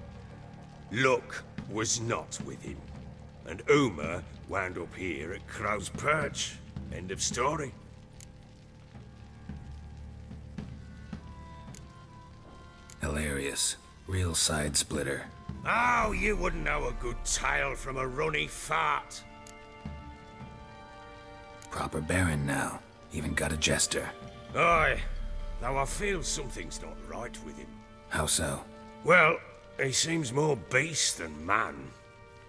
Luck was not with him. And Uma wound up here at Crow's Perch. End of story. Hilarious. Real side splitter. Oh, you wouldn't know a good tale from a runny fart. Proper Baron now. Even got a jester. Aye, though I feel something's not right with him. How so? Well, he seems more beast than man.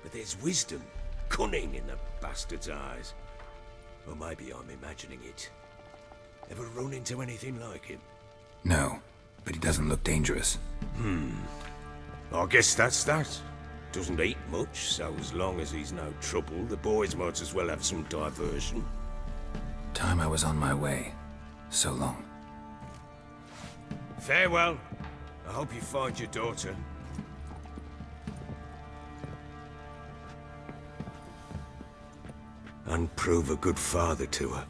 But there's wisdom, cunning in the bastard's eyes. Or maybe I'm imagining it. Ever run into anything like him? No, but he doesn't look dangerous. I guess that's that. Doesn't eat much, so as long as he's no trouble, the boys might as well have some diversion. Time I was on my way. So long. Farewell. I hope you find your daughter. And prove a good father to her.